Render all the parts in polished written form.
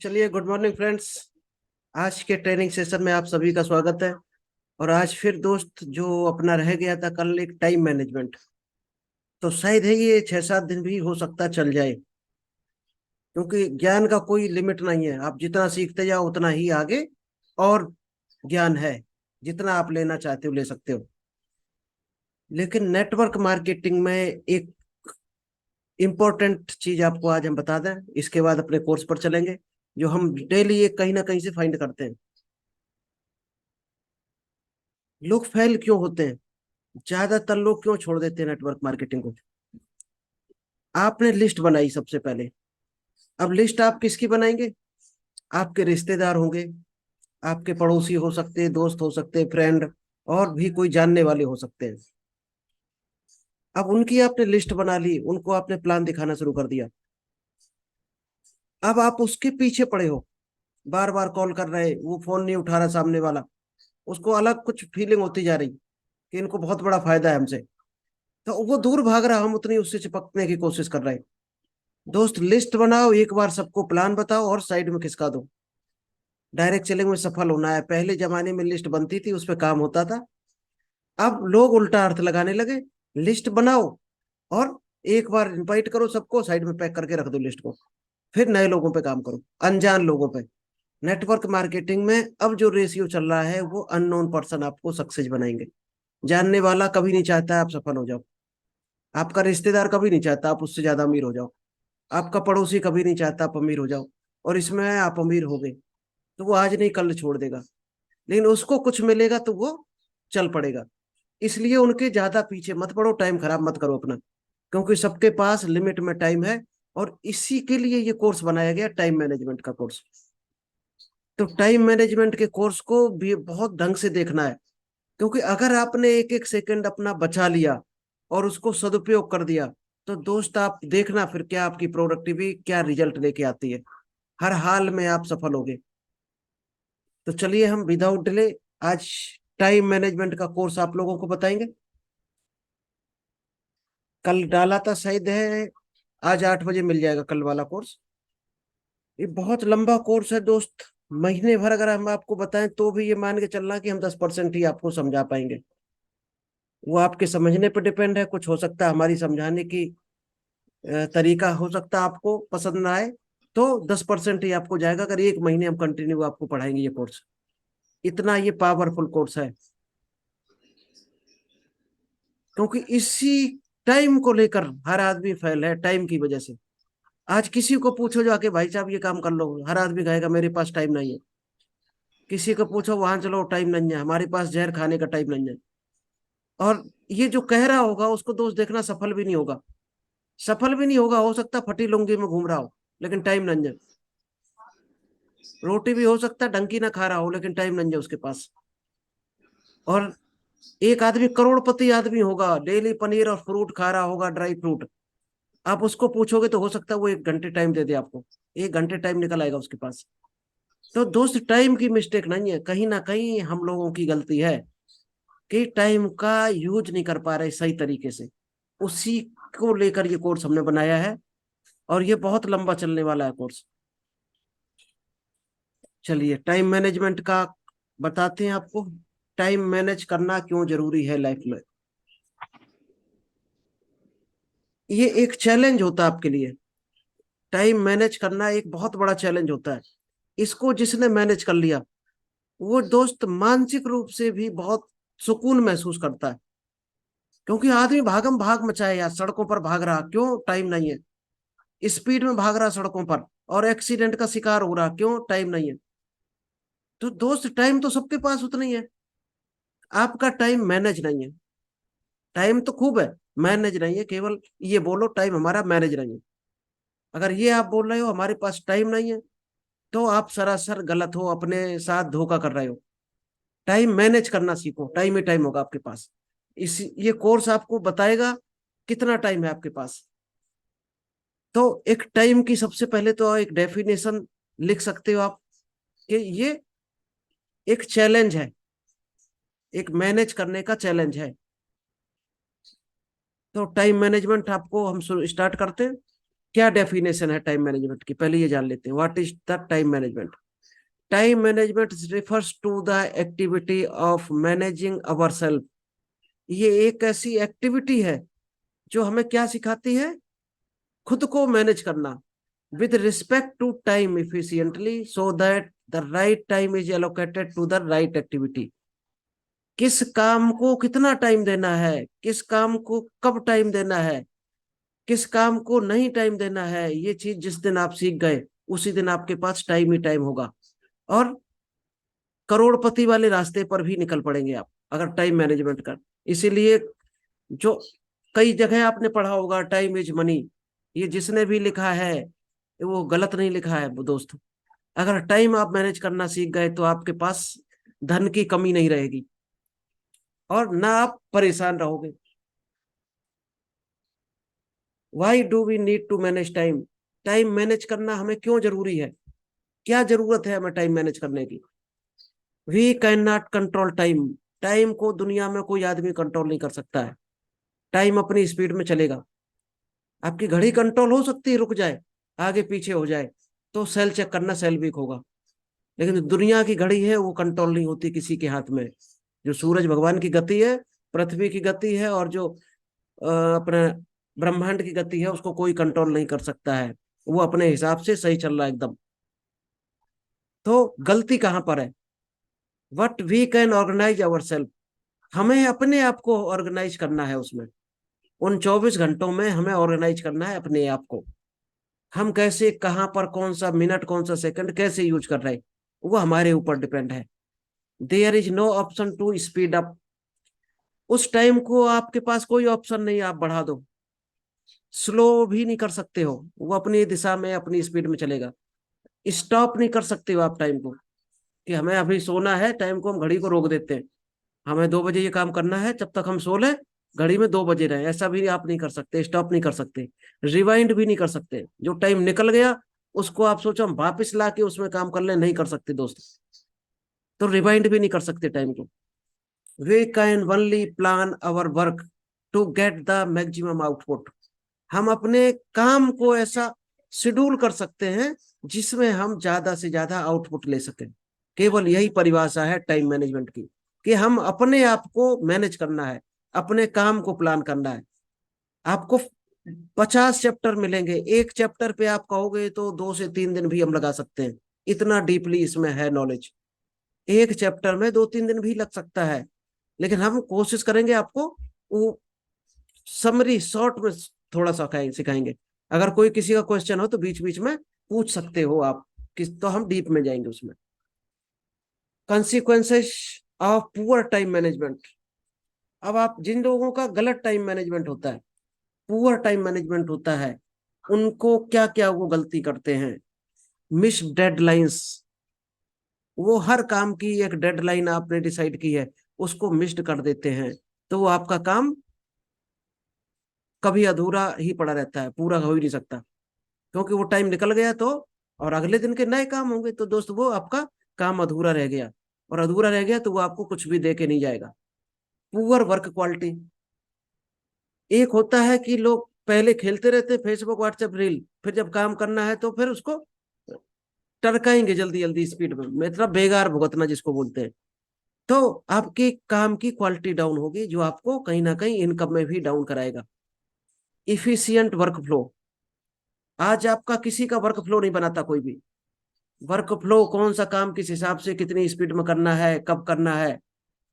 चलिए, good morning friends. आज के ट्रेनिंग सेशन में आप सभी का स्वागत है। और आज फिर दोस्त जो अपना रह गया था कल, एक टाइम मैनेजमेंट। तो शायद है ये 6-7 दिन भी हो सकता चल जाए, क्योंकि ज्ञान का कोई लिमिट नहीं है। आप जितना सीखते जाओ उतना ही आगे और ज्ञान है। जितना आप लेना चाहते हो ले सकते हो। लेकिन नेटवर्क मार्केटिंग में एक इम्पोर्टेंट चीज आपको आज हम बता दें, इसके बाद अपने कोर्स पर चलेंगे, जो हम डेली एक कहीं ना कहीं से फाइंड करते हैं। लोग फेल क्यों होते हैं? ज्यादातर लोग क्यों छोड़ देते हैं नेटवर्क मार्केटिंग को? आपने लिस्ट बनाई सबसे पहले। अब लिस्ट आप किसकी बनाएंगे? आपके रिश्तेदार होंगे, आपके पड़ोसी हो सकते हैं, दोस्त हो सकते हैं, फ्रेंड, और भी कोई जानने वाले हो सकते हैं। अब उनकी आपने लिस्ट बना ली, उनको आपने प्लान दिखाना शुरू कर दिया। अब आप उसके पीछे पड़े हो, बार बार कॉल कर रहे, वो फोन नहीं उठा रहा सामने वाला। उसको अलग कुछ फीलिंग होती जा रही कि इनको बहुत बड़ा फायदा है हमसे। तो वो दूर भाग रहा, हम उतनी उससे चिपकने की कोशिश कर रहे हैं। दोस्त, लिस्ट बनाओ, एक बार सबको प्लान बताओ और साइड में खिसका दो। डायरेक्ट सेलिंग में सफल होना है। पहले जमाने में लिस्ट बनती थी, उस पर काम होता था। अब लोग उल्टा अर्थ लगाने लगे। लिस्ट बनाओ और एक बार इनवाइट करो सबको, साइड में पैक करके रख दो लिस्ट को। फिर नए लोगों पे काम करो, अनजान लोगों पे। नेटवर्क मार्केटिंग में अब जो रेशियो चल रहा है, वो अननोन पर्सन आपको सक्सेस बनाएंगे। जानने वाला कभी नहीं चाहता आप सफल हो जाओ। आपका रिश्तेदार कभी नहीं चाहता आप उससे ज्यादा अमीर हो जाओ। आपका पड़ोसी कभी नहीं चाहता आप अमीर हो जाओ। और इसमें आप अमीर हो गए तो वो आज नहीं कल छोड़ देगा। लेकिन उसको कुछ मिलेगा तो वो चल पड़ेगा। इसलिए उनके ज्यादा पीछे मत पड़ो, टाइम खराब मत करो अपना, क्योंकि सबके पास लिमिट में टाइम है। और इसी के लिए ये कोर्स बनाया गया, टाइम मैनेजमेंट का कोर्स। तो टाइम मैनेजमेंट के कोर्स को भी बहुत ढंग से देखना है, क्योंकि अगर आपने एक एक सेकंड अपना बचा लिया और उसको सदुपयोग कर दिया, तो दोस्त आप देखना फिर क्या आपकी प्रोडक्टिविटी क्या रिजल्ट लेके आती है। हर हाल में आप सफल होगे। तो चलिए, हम विदाउट डिले आज टाइम मैनेजमेंट का कोर्स आप लोगों को बताएंगे। कल डाला था शायद है, आज 8 बजे मिल जाएगा कल वाला कोर्स। ये बहुत लंबा कोर्स है दोस्त। महीने भर अगर हम आपको बताएं तो भी ये मान के चलना कि हम 10% ही आपको समझा पाएंगे। वो आपके समझने पर डिपेंड है। कुछ हो सकता है हमारी समझाने की तरीका हो सकता है आपको पसंद ना आए। तो 10% ही आपको जाएगा, अगर एक महीने हम कंटिन्यू आपको पढ़ाएंगे ये कोर्स। इतना ये पावरफुल कोर्स है, क्योंकि इसी टाइम को लेकर हर आदमी फेल है, टाइम की वजह से। आज किसी को पूछो जाके, भाई साहब ये काम कर लो, हर आदमी कहेगा मेरे पास टाइम नहीं है। किसी को पूछो वहां चलो, टाइम नहीं है, हमारे पास जहर खाने का टाइम नहीं है। और ये जो कह रहा होगा उसको दोस्त देखना सफल भी नहीं होगा। सफल भी नहीं होगा, हो सकता फटी लुंगी में घूम रहा हो, लेकिन टाइम नहीं है। रोटी भी हो सकता ढंग की ना खा रहा हो, लेकिन टाइम नहीं है उसके पास। और एक आदमी करोड़पति आदमी होगा, डेली पनीर और फ्रूट खा रहा होगा, ड्राई फ्रूट। आप उसको पूछोगे तो हो सकता है वो 1 घंटे टाइम दे दे आपको। 1 घंटे टाइम निकल आएगा उसके पास। तो दोस्त, टाइम की मिस्टेक नहीं है, कहीं ना कहीं हम लोगों की गलती है कि टाइम का यूज नहीं कर पा रहे सही तरीके से। उसी को लेकर ये कोर्स हमने बनाया है, और ये बहुत लंबा चलने वाला है कोर्स। चलिए, टाइम मैनेजमेंट का बताते हैं आपको। टाइम मैनेज करना क्यों जरूरी है लाइफ में? ये एक चैलेंज होता है आपके लिए। टाइम मैनेज करना एक बहुत बड़ा चैलेंज होता है। इसको जिसने मैनेज कर लिया, वो दोस्त मानसिक रूप से भी बहुत सुकून महसूस करता है। क्योंकि आदमी भागम भाग मचाए यार, सड़कों पर भाग रहा, क्यों? टाइम नहीं है। स्पीड में भाग रहा सड़कों पर, और एक्सीडेंट का शिकार हो रहा, क्यों? टाइम नहीं है। तो दोस्त, टाइम तो सबके पास उतना ही है। आपका टाइम मैनेज नहीं है। टाइम तो खूब है, मैनेज नहीं है। केवल ये बोलो टाइम हमारा मैनेज नहीं है। अगर ये आप बोल रहे हो हमारे पास टाइम नहीं है, तो आप सरासर गलत हो, अपने साथ धोखा कर रहे हो। टाइम मैनेज करना सीखो, टाइम ही टाइम होगा आपके पास। इस ये कोर्स आपको बताएगा कितना टाइम है आपके पास। तो एक टाइम की सबसे पहले तो एक डेफिनेशन लिख सकते हो आप, कि ये एक चैलेंज है, एक मैनेज करने का चैलेंज है। तो टाइम मैनेजमेंट आपको हम स्टार्ट करते हैं। क्या डेफिनेशन है टाइम मैनेजमेंट की, पहले ये जान लेते हैं। What is the time management? Time management refers to the activity of managing our self. ये एक ऐसी एक्टिविटी है जो हमें क्या सिखाती है? खुद को मैनेज करना with respect to time efficiently so that the right time is allocated to the right activity. किस काम को कितना टाइम देना है, किस काम को कब टाइम देना है, किस काम को नहीं टाइम देना है, ये चीज जिस दिन आप सीख गए उसी दिन आपके पास टाइम ही टाइम होगा, और करोड़पति वाले रास्ते पर भी निकल पड़ेंगे आप अगर टाइम मैनेजमेंट कर। इसीलिए जो कई जगह आपने पढ़ा होगा टाइम इज मनी, ये जिसने भी लिखा है वो गलत नहीं लिखा है वो दोस्त। अगर टाइम आप मैनेज करना सीख गए तो आपके पास धन की कमी नहीं रहेगी और ना आप परेशान रहोगे। Why do we need to manage time? Time manage करना हमें क्यों जरूरी है? क्या जरूरत है हमें टाइम मैनेज करने की? We can not control time. Time को दुनिया में कोई आदमी कंट्रोल नहीं कर सकता है। टाइम अपनी स्पीड में चलेगा। आपकी घड़ी कंट्रोल हो सकती है, रुक जाए, आगे पीछे हो जाए, तो सेल चेक करना, सेल वीक होगा। लेकिन दुनिया की घड़ी है वो कंट्रोल नहीं होती किसी के हाथ में। जो सूरज भगवान की गति है, पृथ्वी की गति है, और जो अपने ब्रह्मांड की गति है, उसको कोई कंट्रोल नहीं कर सकता है। वो अपने हिसाब से सही चल रहा है एकदम। तो गलती कहाँ पर है? What we can organize our self. हमें अपने आप को ऑर्गेनाइज करना है उसमें। उन 24 घंटों में हमें ऑर्गेनाइज करना है अपने आप को। हम कैसे, कहाँ पर, कौन सा मिनट, कौन सा सेकंड कैसे यूज कर रहे हैं, वो हमारे ऊपर डिपेंड है। There is no option to speed up. उस टाइम को आपके पास कोई ऑप्शन नहीं, आप बढ़ा दो, स्लो भी नहीं कर सकते हो, वो अपनी दिशा में अपनी स्पीड में चलेगा। स्टॉप नहीं कर सकते हो आप टाइम को कि हमें अभी सोना है, टाइम को हम घड़ी को रोक देते हैं, हमें 2 बजे ये काम करना है, जब तक हम सो लें घड़ी में 2 बजे रहे, ऐसा भी आप नहीं कर सकते। स्टॉप नहीं कर सकते, रिवाइंड भी नहीं कर सकते। जो टाइम निकल गया उसको आप सोचो हम वापस ला के उसमें काम कर ले, नहीं कर सकते दोस्त। तो रिवाइंड भी नहीं कर सकते टाइम को। We can only plan our work to get the maximum output. हम अपने काम को ऐसा शेड्यूल कर सकते हैं जिसमें हम ज्यादा से ज्यादा आउटपुट ले सकें। केवल यही परिभाषा है टाइम मैनेजमेंट की, कि हम अपने आप को मैनेज करना है, अपने काम को प्लान करना है। आपको 50 चैप्टर मिलेंगे, एक चैप्टर पे आप कहोगे तो 2 से 3 दिन भी हम लगा सकते हैं, इतना डीपली इसमें है नॉलेज। एक चैप्टर में 2-3 दिन भी लग सकता है, लेकिन हम कोशिश करेंगे आपको वो समरी शॉर्ट में थोड़ा सा सिखाएंगे। अगर कोई किसी का क्वेश्चन हो तो बीच बीच में पूछ सकते हो आप, किस तो हम डीप में जाएंगे उसमें। consequences of poor time management. अब आप जिन लोगों का गलत टाइम मैनेजमेंट होता है, पुअर टाइम मैनेजमेंट होता है, उनको क्या क्या वो गलती करते हैं? Miss deadlines. वो हर काम की एक डेडलाइन आपने डिसाइड की है, उसको मिस्ड कर देते हैं, तो वो आपका काम कभी अधूरा ही पड़ा रहता है, पूरा हो ही नहीं सकता, क्योंकि वो टाइम निकल गया तो, और अगले दिन के नए काम होंगे, तो दोस्त वो आपका काम अधूरा रह गया, और अधूरा रह गया तो वो आपको कुछ भी दे के नहीं जाएगा। Poor work quality. एक होता है कि लोग पहले खेलते रहते फेसबुक व्हाट्सएप रील, फिर जब काम करना है तो फिर उसको टरकाएंगे जल्दी जल्दी स्पीड में, मतलब बेगार भुगतना जिसको बोलते हैं। तो आपके काम की क्वालिटी डाउन होगी, जो आपको कहीं ना कहीं इनकम में भी डाउन कराएगा। Efficient work flow. आज आपका किसी का वर्क फ्लो नहीं बनाता कोई भी। वर्क फ्लो कौन सा काम किस हिसाब से कितनी स्पीड में करना है, कब करना है,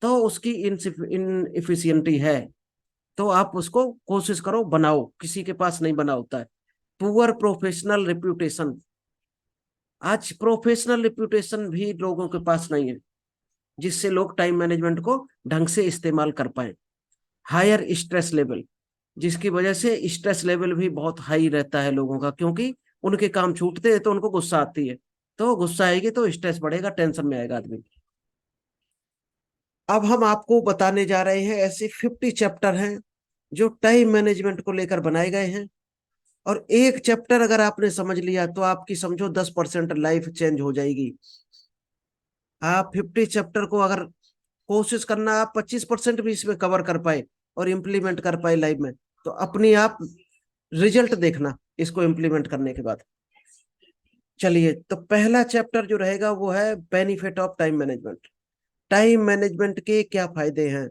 तो उसकी इनएफिशिएंटी है। तो आप उसको कोशिश करो बनाओ, किसी के पास नहीं बना होता है। Poor professional reputation. आज प्रोफेशनल रिप्यूटेशन भी लोगों के पास नहीं है, जिससे लोग टाइम मैनेजमेंट को ढंग से इस्तेमाल कर पाए। हायर स्ट्रेस लेवल, जिसकी वजह से स्ट्रेस लेवल भी बहुत हाई रहता है लोगों का, क्योंकि उनके काम छूटते हैं तो उनको गुस्सा आती है, तो गुस्सा आएगी तो स्ट्रेस बढ़ेगा, टेंशन में आएगा आदमी। अब हम आपको बताने जा रहे हैं ऐसे 50 चैप्टर हैं जो टाइम मैनेजमेंट को लेकर बनाए गए हैं, और एक चैप्टर अगर आपने समझ लिया तो आपकी समझो 10% लाइफ चेंज हो जाएगी। आप 50 चैप्टर को अगर कोशिश करना, आप 25% भी इसमें कवर कर पाए और इम्प्लीमेंट कर पाए लाइफ में, तो अपनी आप रिजल्ट देखना इसको इम्प्लीमेंट करने के बाद। चलिए, तो पहला चैप्टर जो रहेगा वो है benefit of time management. Time management के क्या फायदे हैं,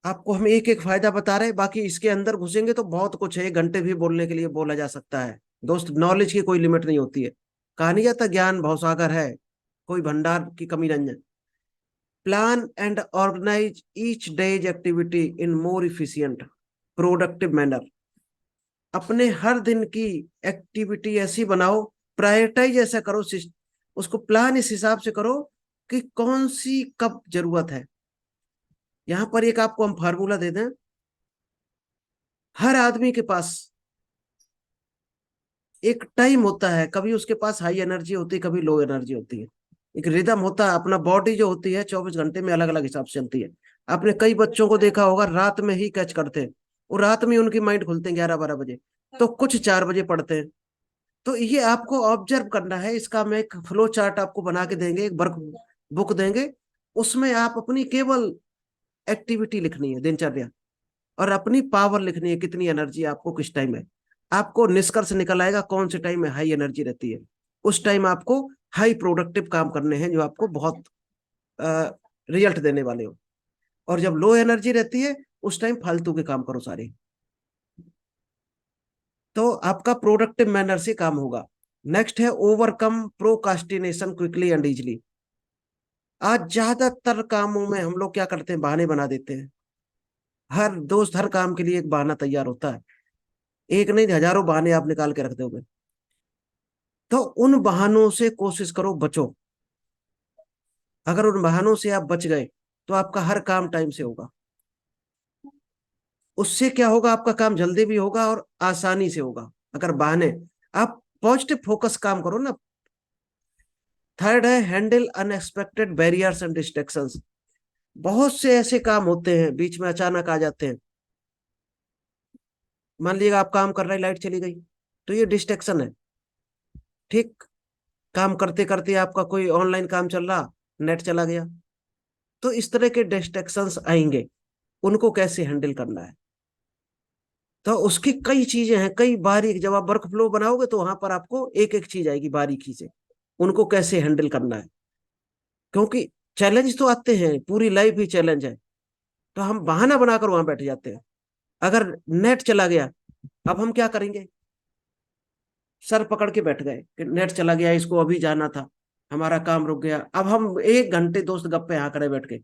आपको हम एक एक फायदा बता रहे हैं, बाकी इसके अंदर घुसेंगे तो बहुत कुछ है, 1 घंटे भी बोलने के लिए बोला जा सकता है। दोस्त, नॉलेज की कोई लिमिट नहीं होती है। कहानियां तो ज्ञान भवसागर है, कोई भंडार की कमी नहीं है। Plan and organize each day's activity in more efficient productive manner. अपने हर दिन की एक्टिविटी ऐसी बनाओ, प्रायोरिटाइज ऐसा करो, उसको प्लान इस हिसाब से करो कि कौन सी कब जरूरत है। यहां पर एक आपको हम फार्मूला दे दें। हर आदमी के पास एक टाइम होता है, कभी उसके पास हाई एनर्जी होती है, कभी लो एनर्जी होती है। एक रिदम होता है, अपना बॉडी जो होती है 24 घंटे में अलग अलग हिसाब से चलती है। आपने कई बच्चों को देखा होगा रात में ही कैच करते हैं, और रात में उनकी माइंड खुलते हैं 11-12 बजे, तो कुछ 4 बजे पढ़ते हैं। तो ये आपको ऑब्जर्व करना है। इसका मैं एक फ्लो चार्ट आपको बना के देंगे, एक वर्क बुक देंगे, उसमें आप अपनी केवल एक्टिविटी लिखनी है, दिनचर्या, और अपनी पावर लिखनी है, कितनी एनर्जी आपको किस टाइम है। आपको निष्कर्ष निकल आएगा कौन से टाइम में हाई एनर्जी रहती है। उस टाइम आपको हाई प्रोडक्टिव काम करने हैं जो आपको बहुत रिजल्ट देने वाले हो। और जब लो एनर्जी रहती है उस टाइम फालतू के काम करो सारे, तो आपका प्रोडक्टिव मैनर से काम होगा। नेक्स्ट है overcome procrastination quickly and easily. आज ज्यादातर कामों में हम लोग क्या करते हैं, बहाने बना देते हैं। हर दोस्त हर काम के लिए एक बहाना तैयार होता है, एक नहीं हजारों बहाने आप निकाल के रख दोगे। तो उन बहानों से कोशिश करो बचो। अगर उन बहानों से आप बच गए तो आपका हर काम टाइम से होगा। उससे क्या होगा, आपका काम जल्दी भी होगा और आसानी से होगा। अगर बहाने, आप पॉजिटिव फोकस काम करो ना। थर्ड है handle unexpected barriers and distractions. बहुत से ऐसे काम होते हैं बीच में अचानक आ जाते हैं। मान लीजिएगा आप काम कर रहे हैं, लाइट चली गई, तो ये डिस्ट्रैक्शन है। ठीक, काम करते करते आपका कोई ऑनलाइन काम चल रहा, नेट चला गया, तो इस तरह के डिस्ट्रैक्शंस आएंगे, उनको कैसे हैंडल करना है। तो उसकी कई चीजें हैं, कई बारीक, जब आप वर्क फ्लो बनाओगे तो वहां पर आपको एक एक चीज आएगी बारीकी से, उनको कैसे हैंडल करना है। क्योंकि चैलेंज तो आते हैं, पूरी लाइफ ही चैलेंज है, तो हम बहाना बनाकर वहां बैठ जाते हैं। अगर नेट चला गया, अब हम क्या करेंगे, सर पकड़ के बैठ गए कि नेट चला गया, इसको अभी जाना था, हमारा काम रुक गया। अब हम 1 घंटे दोस्त गप्पे यहाँ करे बैठ के,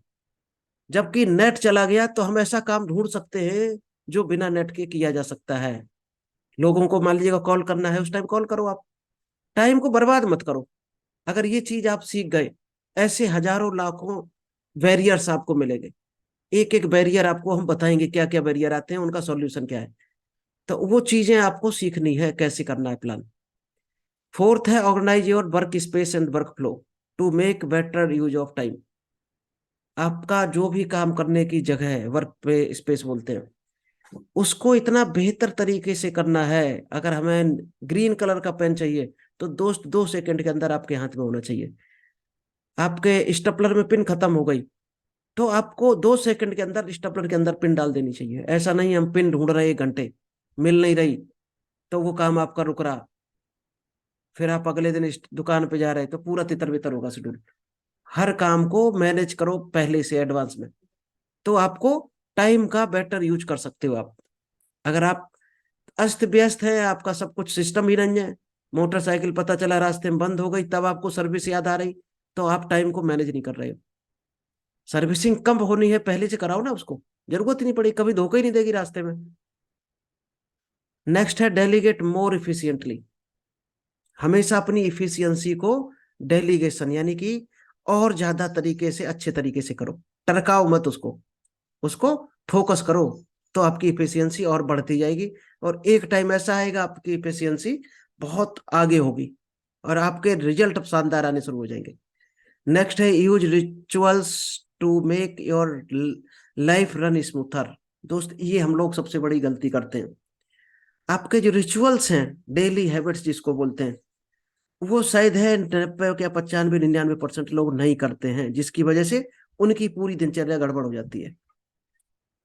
जबकि नेट चला गया तो हम ऐसा काम ढूंढ सकते हैं जो बिना नेट के किया जा सकता है। लोगों को मान लीजिएगा कॉल करना है, उस टाइम कॉल करो आप, टाइम को बर्बाद मत करो। अगर ये चीज आप सीख गए, ऐसे हजारों लाखों बैरियर्स आपको मिलेंगे। एक एक बैरियर आपको हम बताएंगे, क्या क्या बैरियर आते हैं, उनका सॉल्यूशन क्या है। तो वो चीजें आपको सीखनी है, कैसे करना है प्लान। फोर्थ है organize your work space and work flow to make better use of time. आपका जो भी काम करने की जगह है, वर्क पे स्पेस बोलते हैं, उसको इतना बेहतर तरीके से करना है। अगर हमें ग्रीन कलर का पेन चाहिए तो दोस्त 2 सेकंड के अंदर आपके हाथ में होना चाहिए। आपके स्टेपलर में पिन खत्म हो गई तो आपको 2 सेकंड के अंदर स्टेपलर के अंदर पिन डाल देनी चाहिए। ऐसा नहीं हम पिन ढूंढ रहे 1 घंटे, मिल नहीं रही, तो वो काम आपका रुक रहा, फिर आप अगले दिन इस दुकान पे जा रहे तो पूरा तितर बितर होगा शेड्यूल। हर काम को मैनेज करो पहले से एडवांस में, तो आपको टाइम का बेटर यूज कर सकते हो आप। अगर आप अस्त व्यस्त है, आपका सब कुछ सिस्टम ही नहीं है, मोटरसाइकिल पता चला रास्ते में बंद हो गई, तब आपको सर्विस याद आ रही, तो आप टाइम को मैनेज नहीं कर रहे हो। सर्विसिंग कब होनी है पहले से कराओ ना उसको, जरूरत ही नहीं पड़ी, कभी धोखा ही नहीं देगी रास्ते में। नेक्स्ट है डेलीगेट मोर इफिशियंटली। हमेशा अपनी इफिशियंसी को डेलीगेशन यानी कि और ज्यादा तरीके से, अच्छे तरीके से करो। टरकाओ मत उसको, उसको फोकस करो, तो आपकी इफिशियंसी और बढ़ती जाएगी। और एक टाइम ऐसा आएगा आपकी इफिशियंसी बहुत आगे होगी और आपके रिजल्ट शानदार आने शुरू हो जाएंगे। नेक्स्ट है use rituals to make your life run smoother. दोस्त, ये हम लोग सबसे बड़ी गलती करते हैं। आपके जो रिचुअल्स हैं, डेली हैबिट्स जिसको बोलते हैं, वो शायद है 90 या 95-99% लोग नहीं करते हैं, जिसकी वजह से उनकी पूरी दिनचर्या गड़बड़ हो जाती है।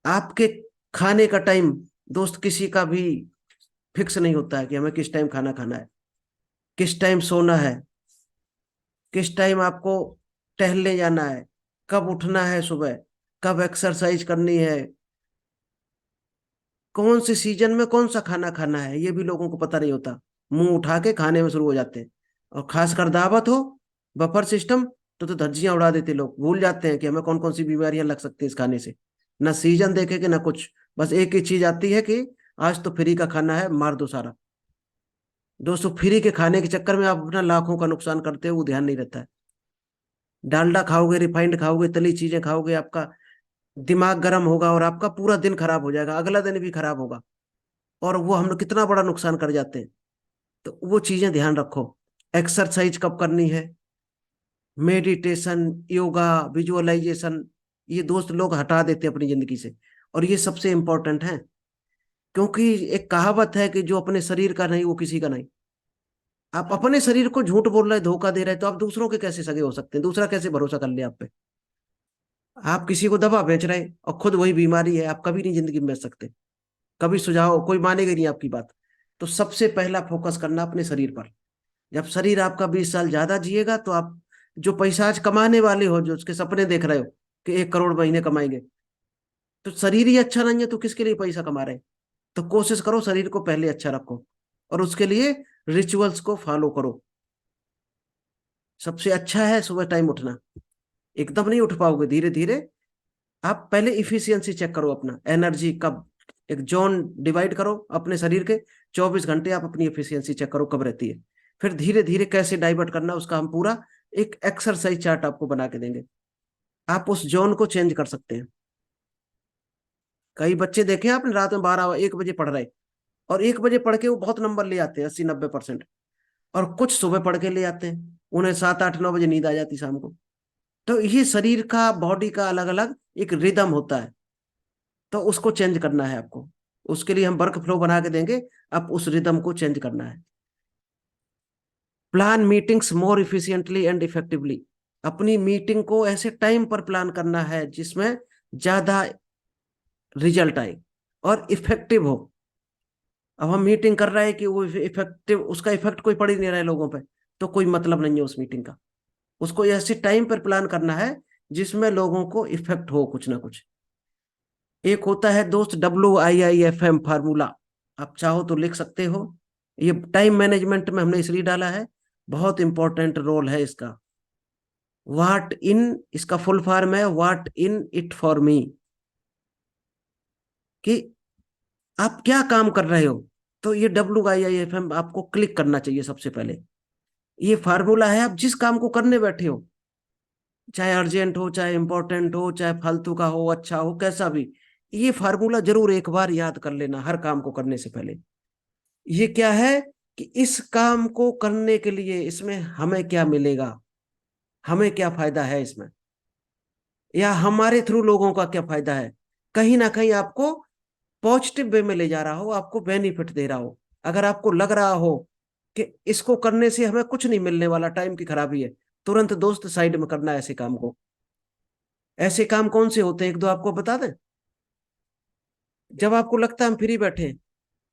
आपके खाने का टाइम दोस्त किसी का भी फिक्स नहीं होता है कि हमें किस टाइम खाना खाना है, किस टाइम सोना है, किस टाइम आपको टहलने जाना है, कब उठना है सुबह, कब एक्सरसाइज करनी है, कौन से सीजन में कौन सा खाना खाना है, ये भी लोगों को पता नहीं होता। मुंह उठा के खाने में शुरू हो जाते हैं। और खासकर दावत हो, बफर सिस्टम, तो धज्जियां उड़ा देते लोग, भूल जाते हैं कि हमें कौन कौन सी बीमारियां लग सकती है इस खाने से। ना सीजन देखेंगे ना कुछ, बस एक ही चीज आती है कि आज तो फ्री का खाना है, मार दो सारा। दोस्तों, फ्री के खाने के चक्कर में आप अपना लाखों का नुकसान करते हो, वो ध्यान नहीं रहता है। डालडा खाओगे, रिफाइंड खाओगे, तली चीजें खाओगे, आपका दिमाग गर्म होगा और आपका पूरा दिन खराब हो जाएगा, अगला दिन भी खराब होगा। और वो हम लोग कितना बड़ा नुकसान कर जाते हैं। तो वो चीजें ध्यान रखो। एक्सरसाइज कब करनी है, मेडिटेशन, योगा, विजुअलाइजेशन, ये दोस्त लोग हटा देते हैं अपनी जिंदगी से। और ये सबसे इंपॉर्टेंट है, क्योंकि एक कहावत है कि जो अपने शरीर का नहीं वो किसी का नहीं। आप अपने शरीर को झूठ बोल रहे, धोखा दे रहे, तो आप दूसरों के कैसे सगे हो सकते हैं, दूसरा कैसे भरोसा कर ले आप पे। आप किसी को दवा बेच रहे और खुद वही बीमारी है, आप कभी नहीं जिंदगी में बच सकते। कभी सुझाव कोई मानेगा ही नहीं आपकी बात। तो सबसे पहला फोकस करना अपने शरीर पर। जब शरीर आपका 20 साल ज्यादा जिएगा, तो आप जो पैसा आज कमाने वाले हो, जो उसके सपने देख रहे हो कि 1 करोड़ महीने कमाएंगे, तो शरीर ही अच्छा नहीं है तो किसके लिए पैसा कमा रहे हैं। तो कोशिश करो शरीर को पहले अच्छा रखो, और उसके लिए रिचुअल्स को फॉलो करो। सबसे अच्छा है सुबह टाइम उठना। एकदम नहीं उठ पाओगे, धीरे धीरे। आप पहले इफिशियंसी चेक करो अपना, एनर्जी कब, एक जोन डिवाइड करो अपने शरीर के। 24 घंटे आप अपनी एफिशिएंसी चेक करो कब रहती है। फिर धीरे धीरे कैसे डाइवर्ट करना, उसका हम पूरा एक एक्सरसाइज चार्ट आपको बना के देंगे। आप उस जोन को चेंज कर सकते हैं। कई बच्चे देखे आपने, रात में 12 1 बजे पढ़ रहे, और 1 बजे पढ़ के वो बहुत नंबर ले आते हैं, 80 90%। और कुछ सुबह पढ़ के ले आते हैं, उन्हें 7 8 9 बजे नींद आ जाती शाम को। तो ये शरीर का, बॉडी का अलग अलग एक रिदम होता है। तो उसको चेंज करना है आपको। उसके लिए हम वर्क फ्लो बना के देंगे। आप उस रिदम को चेंज करना है। Plan meetings more efficiently and effectively. अपनी मीटिंग को ऐसे टाइम पर प्लान करना है जिसमें ज्यादा रिजल्ट आए और इफेक्टिव हो। अब हम मीटिंग कर रहे हैं कि वो इफेक्टिव, उसका इफेक्ट कोई पड़ ही नहीं रहा है लोगों पे, तो कोई मतलब नहीं है उस मीटिंग का। उसको ऐसे टाइम पर प्लान करना है जिसमें लोगों को इफेक्ट हो कुछ ना कुछ। एक होता है दोस्त WIIFM फार्मूला, आप चाहो तो लिख सकते हो। ये टाइम मैनेजमेंट में हमने इसलिए डाला है, बहुत इंपॉर्टेंट रोल है इसका। वाट इन, इसका फुल फॉर्म है वाट इन इट फॉर मी, कि आप क्या काम कर रहे हो। तो ये WIIFM आपको क्लिक करना चाहिए सबसे पहले। ये फार्मूला है, आप जिस काम को करने बैठे हो, चाहे अर्जेंट हो, चाहे इंपॉर्टेंट हो, चाहे फालतू का हो, अच्छा हो, कैसा भी, ये फार्मूला जरूर एक बार याद कर लेना हर काम को करने से पहले। ये क्या है कि इस काम को करने के लिए इसमें हमें क्या मिलेगा, हमें क्या फायदा है इसमें, या हमारे थ्रू लोगों का क्या फायदा है। कहीं ना कहीं आपको पॉजिटिव वे में ले जा रहा हो, आपको बेनिफिट दे रहा हो। अगर आपको लग रहा हो कि इसको करने से हमें कुछ नहीं मिलने वाला, टाइम की खराबी है, तुरंत दोस्त साइड में करना है ऐसे काम को। ऐसे काम कौन से होते हैं, एक दो आपको बता दें। जब आपको लगता है हम फ्री बैठे हैं,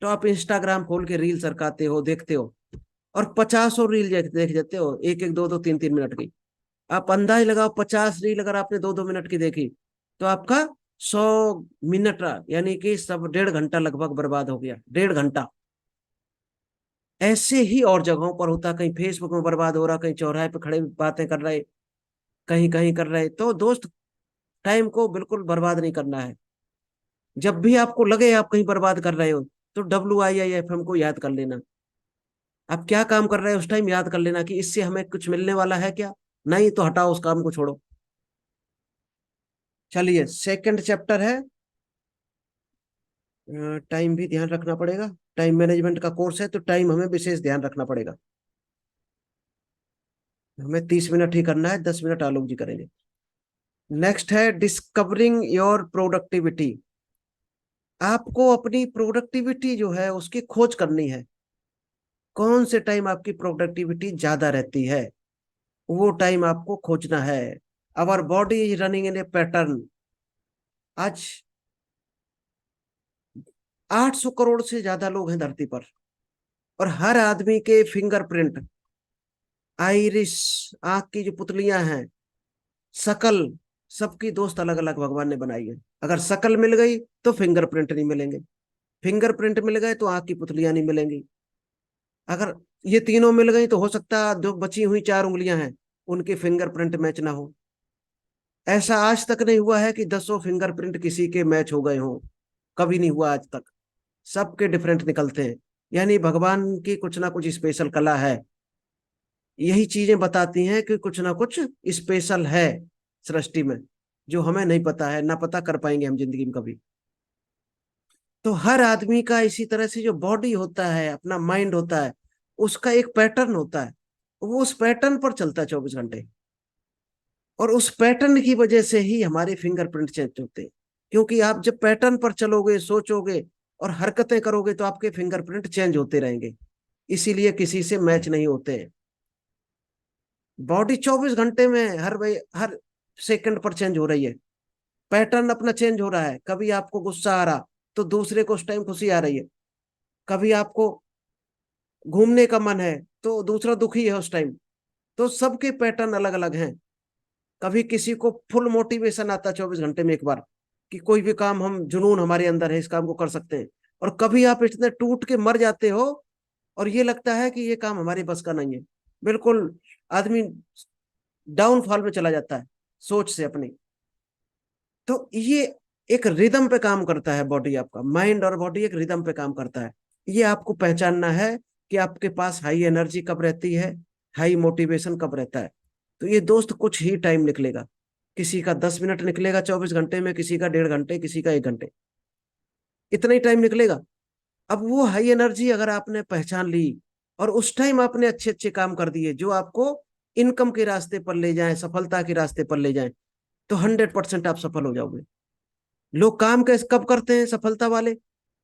तो आप इंस्टाग्राम खोल के रील सरकाते हो, देखते हो, और 50 रील देख देते हो, एक एक दो दो 3 3 मिनट की। आप अंदाज लगाओ, 50 रील अगर आपने 2 2 मिनट की देखी, तो आपका 100 मिनट, यानी कि सब 1.5 घंटा लगभग बर्बाद हो गया, 1.5 घंटा। ऐसे ही और जगहों पर होता, कहीं फेसबुक में बर्बाद हो रहा, कहीं चौराहे पे खड़े बातें कर रहे, कहीं कहीं कर रहे। तो दोस्त, टाइम को बिल्कुल बर्बाद नहीं करना है। जब भी आपको लगे आप कहीं बर्बाद कर रहे हो, तो WIIFM को याद कर लेना। आप क्या काम कर रहे हो उस टाइम याद कर लेना कि इससे हमें कुछ मिलने वाला है क्या। नहीं तो हटाओ, उस काम को छोड़ो। चलिए, सेकंड चैप्टर है, टाइम भी ध्यान रखना पड़ेगा। टाइम मैनेजमेंट का कोर्स है, तो टाइम हमें विशेष ध्यान रखना पड़ेगा। हमें 30 मिनट ही करना है, 10 मिनट आलोक जी करेंगे। नेक्स्ट है डिस्कवरिंग योर प्रोडक्टिविटी। आपको अपनी प्रोडक्टिविटी जो है उसकी खोज करनी है। कौन से टाइम आपकी प्रोडक्टिविटी ज्यादा रहती है, वो टाइम आपको खोजना है। Our body is running in a pattern. आज 800 करोड़ से ज्यादा लोग हैं धरती पर, और हर आदमी के फिंगरप्रिंट, आइरिस, आंख की जो पुतलियां हैं, शकल, सबकी दोस्त अलग अलग भगवान ने बनाई है। अगर शकल मिल गई तो फिंगरप्रिंट नहीं मिलेंगे, फिंगरप्रिंट मिल गए तो आंख की पुतलियां नहीं मिलेंगी। अगर ये तीनों मिल गई तो हो सकता है जो बची हुई 4 उंगलियां हैं उनके फिंगरप्रिंट मैच ना हो। ऐसा आज तक नहीं हुआ है कि 10 फिंगरप्रिंट किसी के मैच हो गए हों, कभी नहीं हुआ आज तक। सबके डिफरेंट निकलते हैं। यानी भगवान की कुछ ना कुछ स्पेशल कला है। यही चीजें बताती हैं कि कुछ ना कुछ स्पेशल है सृष्टि में, जो हमें नहीं पता है, ना पता कर पाएंगे हम जिंदगी में कभी। तो हर आदमी का इसी तरह से जो बॉडी होता है, अपना माइंड होता है, उसका एक पैटर्न होता है। वो उस पैटर्न पर चलता है 24 घंटे, और उस पैटर्न की वजह से ही हमारे फिंगरप्रिंट चेंज होते हैं। क्योंकि आप जब पैटर्न पर चलोगे, सोचोगे और हरकतें करोगे तो आपके फिंगरप्रिंट चेंज होते रहेंगे, इसीलिए किसी से मैच नहीं होते हैं। बॉडी 24 घंटे में हर सेकंड पर चेंज हो रही है। पैटर्न अपना चेंज हो रहा है। कभी आपको गुस्सा आ रहा तो दूसरे को उस टाइम खुशी आ रही है। कभी आपको घूमने का मन है तो दूसरा दुखी है उस टाइम। तो सबके पैटर्न अलग अलग हैं। कभी किसी को फुल मोटिवेशन आता है 24 घंटे में एक बार, कि कोई भी काम, हम जुनून हमारे अंदर है, इस काम को कर सकते हैं। और कभी आप इतने टूट के मर जाते हो और ये लगता है कि ये काम हमारे बस का नहीं है। बिल्कुल आदमी डाउनफॉल में चला जाता है सोच से अपनी। तो ये एक रिदम पे काम करता है बॉडी, आपका माइंड और बॉडी एक रिदम पे काम करता है। ये आपको पहचानना है कि आपके पास हाई एनर्जी कब रहती है, हाई मोटिवेशन कब रहता है। तो ये दोस्त कुछ ही टाइम निकलेगा। किसी का 10 मिनट निकलेगा 24 घंटे में, किसी का 1.5 घंटे, किसी का 1 घंटे, इतना ही टाइम निकलेगा। अब वो हाई एनर्जी अगर आपने पहचान ली और उस टाइम आपने अच्छे अच्छे काम कर दिए जो आपको इनकम के रास्ते पर ले जाएं, सफलता के रास्ते पर ले जाएं, तो 100% आप सफल हो जाओगे। लोग काम कैसे कब करते हैं सफलता वाले?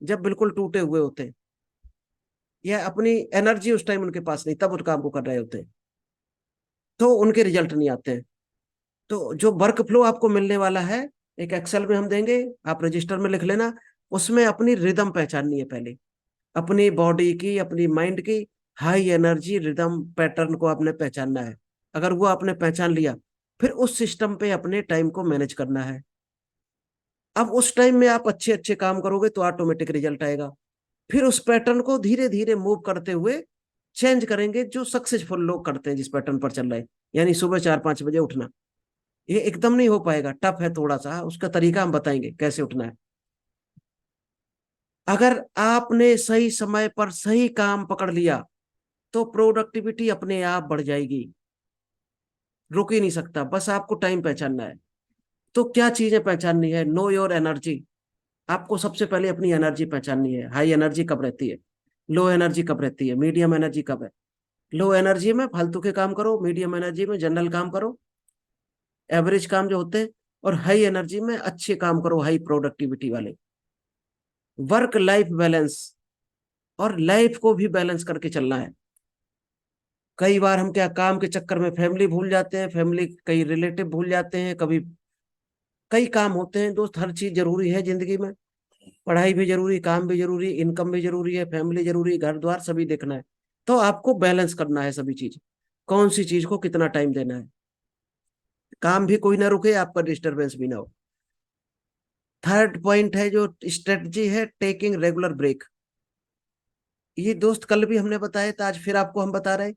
जब बिल्कुल टूटे हुए होते हैं, या अपनी एनर्जी उस टाइम उनके पास नहीं, तब उस काम को कर रहे होते हैं, तो उनके रिजल्ट नहीं आते हैं। तो जो वर्क फ्लो आपको मिलने वाला है, एक एक्सेल में हम देंगे, आप रजिस्टर में लिख लेना। उसमें अपनी रिदम पहचाननी है पहले, अपनी बॉडी की, अपनी माइंड की हाई एनर्जी रिदम पैटर्न को आपने पहचानना है। अगर वो आपने पहचान लिया, फिर उस सिस्टम पे अपने टाइम को मैनेज करना है। अब उस टाइम में आप अच्छे अच्छे काम करोगे तो ऑटोमेटिक रिजल्ट आएगा। फिर उस पैटर्न को धीरे धीरे मूव करते हुए चेंज करेंगे, जो सक्सेसफुल लोग करते हैं जिस पैटर्न पर चल रहे हैं। यानी सुबह 4-5 बजे उठना, ये एकदम नहीं हो पाएगा, टफ है थोड़ा सा, उसका तरीका हम बताएंगे कैसे उठना है। अगर आपने सही समय पर सही काम पकड़ लिया तो प्रोडक्टिविटी अपने आप बढ़ जाएगी। रुक ही नहीं सकता, बस आपको टाइम पहचानना है। तो क्या चीजें पहचाननी है? Know your energy. आपको सबसे पहले अपनी एनर्जी पहचाननी है। हाई एनर्जी कब रहती है, लो एनर्जी कब रहती है, मीडियम एनर्जी कब है। लो एनर्जी में फालतू के काम करो, मीडियम एनर्जी में जनरल काम करो, एवरेज काम जो होते हैं, और हाई एनर्जी में अच्छे काम करो, हाई प्रोडक्टिविटी वाले। वर्क लाइफ बैलेंस, और लाइफ को भी बैलेंस करके चलना है। कई बार हम क्या, काम के चक्कर में फैमिली भूल जाते हैं, फैमिली कई रिलेटिव भूल जाते हैं, कभी कई काम होते हैं दोस्त। हर चीज जरूरी है जिंदगी में, पढ़ाई भी जरूरी, काम भी जरूरी, इनकम भी जरूरी है, फैमिली जरूरी, घर द्वार सभी देखना है। तो आपको बैलेंस करना है सभी चीज, कौन सी चीज को कितना टाइम देना है। काम भी कोई ना रुके, आपका डिस्टरबेंस भी ना हो। थर्ड पॉइंट है जो स्ट्रेटजी है, टेकिंग रेगुलर ब्रेक। ये दोस्त कल भी हमने बताया था, आज फिर आपको हम बता रहे हैं।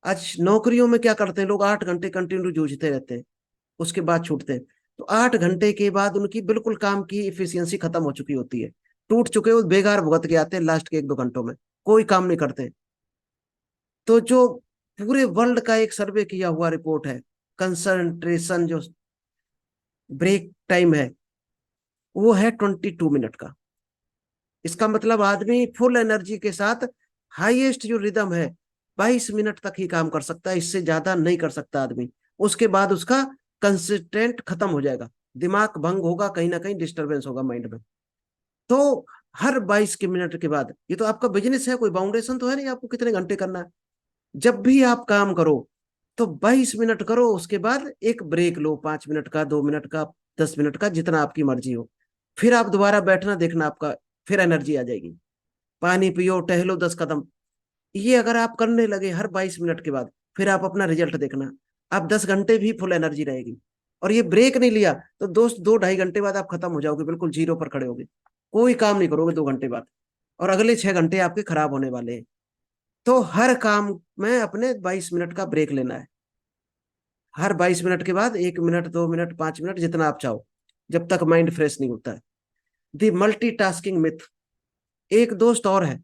आज नौकरियों में क्या करते हैं लोग, 8 घंटे कंटिन्यू जूझते रहते हैं, उसके बाद छूटते हैं। तो 8 घंटे के बाद उनकी बिल्कुल काम की इफिशियंसी खत्म हो चुकी होती है, टूट चुके हो, बेकार भुगत के आते हैं लास्ट के 1-2 घंटों में, कोई काम नहीं करते। तो जो पूरे वर्ल्ड का एक सर्वे किया हुआ रिपोर्ट है, कंसंट्रेशन जो ब्रेक टाइम है, वो है 22 मिनट का। इसका मतलब आदमी फुल एनर्जी के साथ हाईएस्ट जो रिदम है 22 मिनट तक ही काम कर सकता है, इससे ज्यादा नहीं कर सकता आदमी। उसके बाद उसका कंसिस्टेंट खत्म हो जाएगा, दिमाग भंग होगा, कहीं ना कहीं डिस्टरबेंस होगा माइंड में। तो हर 22 के मिनट के बाद, ये तो आपका बिजनेस है, कोई बाउंडेशन तो है नहीं आपको कितने घंटे करना है। जब भी आप काम करो तो 22 मिनट करो, उसके बाद एक ब्रेक लो, 5 मिनट का, 2 मिनट का, 10 मिनट का, जितना आपकी मर्जी हो। फिर आप दोबारा बैठना, देखना आपका फिर एनर्जी आ जाएगी। पानी पियो, टहलो 10 कदम, ये अगर आप करने लगे हर 22 मिनट के बाद, फिर आप अपना रिजल्ट देखना, आप 10 घंटे भी फुल एनर्जी रहेगी। और ये ब्रेक नहीं लिया तो दोस्त 2-2.5 घंटे बाद आप खत्म हो जाओगे, बिल्कुल जीरो पर खड़े होगे, कोई काम नहीं करोगे 2 घंटे बाद, और अगले 6 घंटे आपके खराब होने वाले हैं। तो हर काम में अपने 22 मिनट का ब्रेक लेना है। हर 22 मिनट के बाद 1 मिनट, 2 मिनट, 5 मिनट, जितना आप चाहो, जब तक माइंड फ्रेश नहीं होता है। दी मल्टीटास्किंग मिथ, एक दोस्त और है।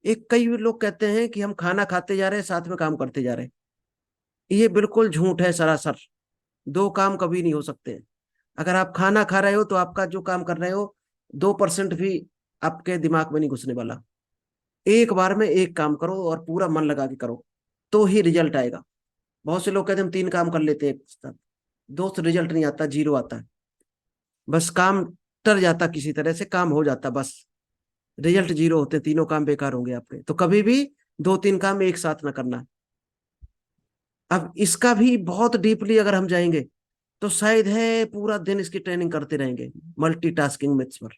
एक कई लोग कहते हैं कि हम खाना खाते जा रहे हैं साथ में काम करते जा रहे हैं, ये बिल्कुल झूठ है सरासर। दो काम कभी नहीं हो सकते। अगर आप खाना खा रहे हो तो आपका जो काम कर रहे हो 2% भी आपके दिमाग में नहीं घुसने वाला। एक बार में एक काम करो और पूरा मन लगा के करो, तो ही रिजल्ट आएगा। बहुत से लोग कहते हैं हम 3 काम कर लेते हैं एक साथ, दोस्त रिजल्ट नहीं आता, जीरो आता है। बस काम टर जाता, किसी तरह से काम हो जाता, बस रिजल्ट जीरो होते, तीनों काम बेकार होंगे आपके। तो कभी भी 2-3 काम एक साथ ना करना। अब इसका भी बहुत डीपली अगर हम जाएंगे तो शायद है पूरा दिन इसकी ट्रेनिंग करते रहेंगे, मल्टीटास्किंग मिथ्स पर।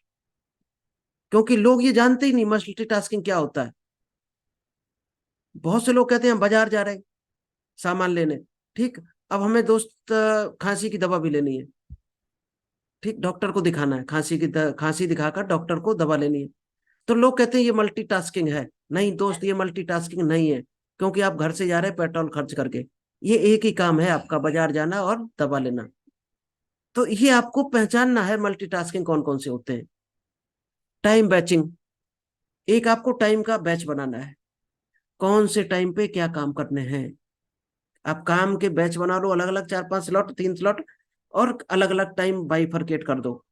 क्योंकि लोग ये जानते ही नहीं मल्टीटास्किंग क्या होता है। बहुत से लोग कहते हैं हम बाजार जा रहे हैं सामान लेने, ठीक, अब हमें दोस्त खांसी की दवा भी लेनी है, ठीक, डॉक्टर को दिखाना है, खांसी दिखाकर डॉक्टर को दवा लेनी है। तो लोग कहते हैं ये मल्टीटास्किंग है। नहीं दोस्त, ये मल्टीटास्किंग नहीं है, क्योंकि आप घर से जा रहे हैं पेट्रोल खर्च करके, ये एक ही काम है आपका, बाजार जाना और दवा लेना। तो ये आपको पहचानना है मल्टीटास्किंग कौन कौन से होते हैं। टाइम बैचिंग, एक आपको टाइम का बैच बनाना है, कौन से टाइम पे क्या काम करने हैं। आप काम के बैच बना लो, अलग अलग 4-5 स्लॉट, 3 स्लॉट, और अलग अलग टाइम बाइफरकेट कर दो।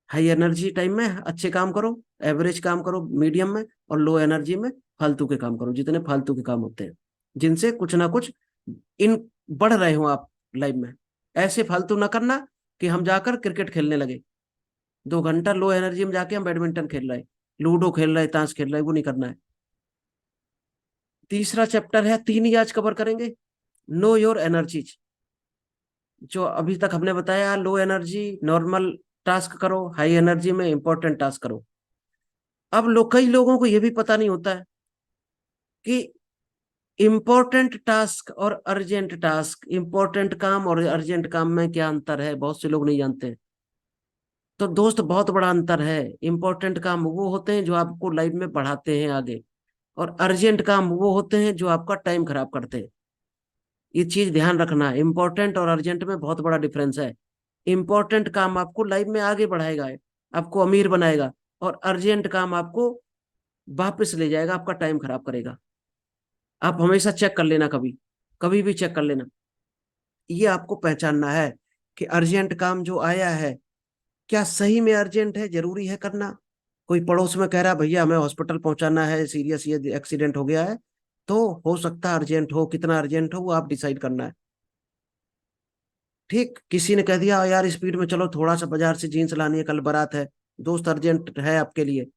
हाई एनर्जी टाइम में अच्छे काम करो, एवरेज काम करो मीडियम में, और लो एनर्जी में फालतू के काम करो, जितने फालतू के काम होते हैं जिनसे कुछ ना कुछ इन बढ़ रहे हो आप लाइफ में। ऐसे फालतू ना करना कि हम जाकर क्रिकेट खेलने लगे, 2 घंटा लो एनर्जी में जाके हम बैडमिंटन खेल रहे हैं, लूडो खेल रहे हैं, ताश खेल रहे हैं, वो नहीं करना है। तीसरा चैप्टर है, 3 ही आज कवर करेंगे। नो योर एनर्जीज, जो अभी तक हमने बताया, लो एनर्जी नॉर्मल टास्क करो, हाई एनर्जी में इंपॉर्टेंट टास्क करो। अब लोग, कई लोगों को यह भी पता नहीं होता है कि इंपॉर्टेंट टास्क और अर्जेंट टास्क, इंपॉर्टेंट काम और अर्जेंट काम में क्या अंतर है, बहुत से लोग नहीं जानते हैं। तो दोस्त बहुत बड़ा अंतर है। इंपॉर्टेंट काम वो होते हैं जो आपको लाइफ में बढ़ाते हैं आगे, और अर्जेंट काम वो होते हैं जो आपका टाइम खराब करते हैं। ये चीज ध्यान रखना, इंपॉर्टेंट और अर्जेंट में बहुत बड़ा डिफरेंस है। इंपॉर्टेंट काम आपको लाइफ में आगे बढ़ाएगा, आपको अमीर बनाएगा, और अर्जेंट काम आपको वापस ले जाएगा, आपका टाइम खराब करेगा। आप हमेशा चेक कर लेना, कभी कभी भी चेक कर लेना। ये आपको पहचानना है कि अर्जेंट काम जो आया है, क्या सही में अर्जेंट है, जरूरी है करना। कोई पड़ोस में कह रहा है भैया हमें हॉस्पिटल पहुंचाना है, सीरियस ये एक्सीडेंट हो गया है, तो हो सकता है अर्जेंट हो, कितना अर्जेंट हो वो आप डिसाइड करना है। ठीक, किसी ने कह दिया यार स्पीड में चलो, थोड़ा सा बाजार से जीन्स लानी है, कल बारात है, दोस्त अर्जेंट है आपके लिए,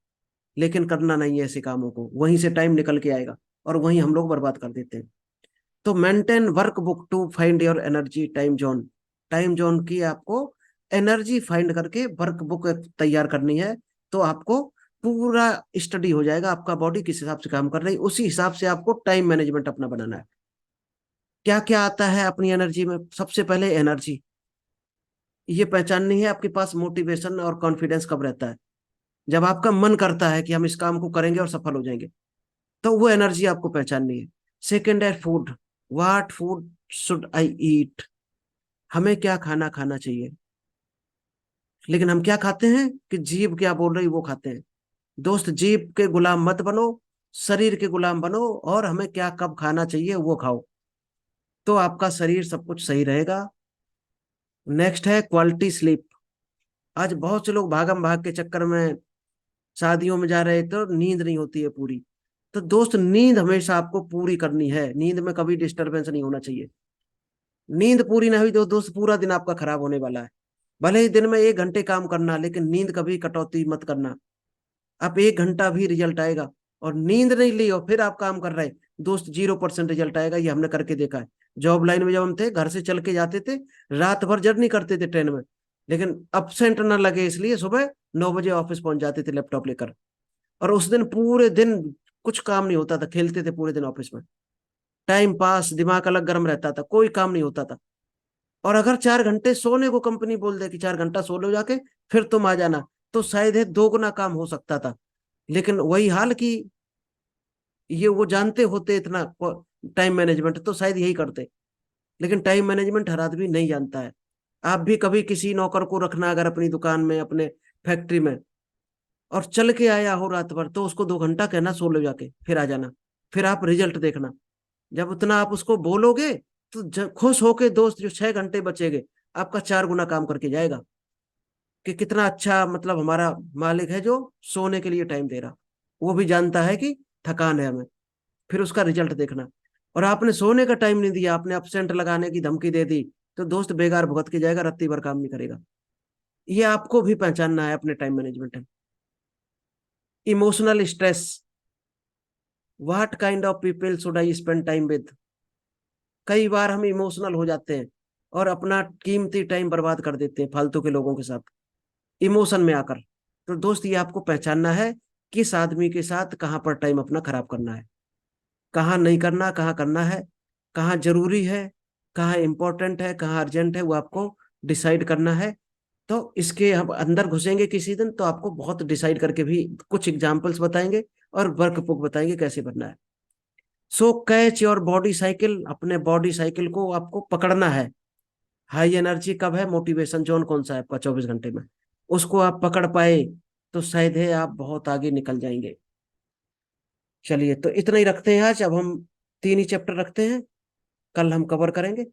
लेकिन करना नहीं है ऐसे कामों को, वहीं से टाइम निकल के आएगा, और वहीं हम लोग बर्बाद कर देते हैं। तो maintain work book to find your energy time zone, time zone की आपको एनर्जी फाइंड करके वर्क बुक तैयार करनी है। तो आपको पूरा स्टडी हो जाएगा आपका बॉडी किस हिसाब से काम कर रही है, उसी हिसाब से आपको टाइम मैनेजमेंट अपना बनाना है। क्या क्या आता है अपनी एनर्जी में, सबसे पहले एनर्जी, ये पहचाननी है आपके पास मोटिवेशन और कॉन्फिडेंस कब रहता है, जब आपका मन करता है कि हम इस काम को करेंगे और सफल हो जाएंगे, तो वो एनर्जी आपको पहचाननी है। सेकेंड है food, what food should I eat, हमें क्या खाना खाना चाहिए। लेकिन हम क्या खाते हैं कि जीभ क्या बोल रही वो खाते हैं। दोस्त, जीभ के गुलाम मत बनो, शरीर के गुलाम बनो, और हमें क्या कब खाना चाहिए वो खाओ, तो आपका शरीर सब कुछ सही रहेगा। नेक्स्ट है क्वालिटी स्लीप। आज बहुत से लोग भागम भाग के चक्कर में शादियों में जा रहे तो नींद नहीं होती है पूरी। तो दोस्त, नींद हमेशा आपको पूरी करनी है, नींद में कभी डिस्टरबेंस नहीं होना चाहिए। नींद पूरी ना हुई तो दोस्त पूरा दिन आपका खराब होने वाला है। भले ही दिन में 1 घंटे काम करना, लेकिन नींद कभी कटौती मत करना। आप 1 घंटा भी रिजल्ट आएगा, और नींद नहीं ली और फिर आप काम कर रहे हैं, दोस्त 0% रिजल्ट आएगा, ये हमने करके देखा है। जॉब लाइन में जब हम थे, घर से चल के जाते थे, रात भर जर्नी करते थे ट्रेन में, लेकिन अपसेंट ना लगे इसलिए सुबह 9 बजे ऑफिस पहुंच जाते थे लैपटॉप लेकर, और उस दिन पूरे दिन कुछ काम नहीं होता था, खेलते थे पूरे दिन ऑफिस में। टाइम पास, दिमाग अलग गर्म रहता था, कोई काम नहीं होता था। और अगर 4 घंटे सोने को कंपनी बोल दे कि 4 घंटा सो लो जाके, फिर तुम आ जाना, तो शायद है 2 गुना काम हो सकता था। लेकिन वही हाल कि ये वो जानते होते इतना टाइम मैनेजमेंट, तो शायद यही करते। लेकिन टाइम मैनेजमेंट हर आदमी नहीं जानता है। आप भी कभी किसी नौकर को रखना अगर अपनी दुकान में, अपने फैक्ट्री में, और चल के आया हो रात भर, तो उसको 2 घंटा कहना सो लो जाके, फिर आ जाना। फिर आप रिजल्ट देखना, जब उतना आप उसको बोलोगे, तो खुश होके दोस्त जो 6 घंटे बचेंगे, आपका 4 गुना काम करके जाएगा। कि कितना अच्छा, मतलब हमारा मालिक है जो सोने के लिए टाइम दे रहा, वो भी जानता है कि थकान है हमें। फिर उसका रिजल्ट देखना। और आपने सोने का टाइम नहीं दिया, आपने अपसेंट लगाने की धमकी दे दी, तो दोस्त बेकार भुगत के जाएगा, रत्ती भर काम नहीं करेगा। ये आपको भी पहचानना है अपने टाइम मैनेजमेंट में। Emotional stress, what kind of people should I spend time with. कई बार हम इमोशनल हो जाते हैं और अपना कीमती टाइम बर्बाद कर देते हैं फालतू के लोगों के साथ, इमोशन में आकर। तो दोस्त, ये आपको पहचानना है, किस आदमी के साथ कहाँ पर टाइम अपना खराब करना है, कहाँ नहीं करना, कहाँ करना है, कहाँ जरूरी है, कहाँ इंपॉर्टेंट है, कहाँ अर्जेंट है, वो आपको डिसाइड करना है। तो इसके हम अंदर घुसेंगे किसी दिन, तो आपको बहुत डिसाइड करके भी कुछ एग्जाम्पल्स बताएंगे और वर्कबुक बताएंगे कैसे बनना है। सो कैच योर बॉडी साइकिल, अपने बॉडी साइकिल को आपको पकड़ना है। हाई एनर्जी कब है, मोटिवेशन जोन कौन सा है आपका 24 घंटे में, उसको आप पकड़ पाए, तो शायद है आप बहुत आगे निकल जाएंगे। चलिए, तो इतना ही रखते हैं आज। अब हम 3 ही चैप्टर रखते हैं, कल हम कवर करेंगे।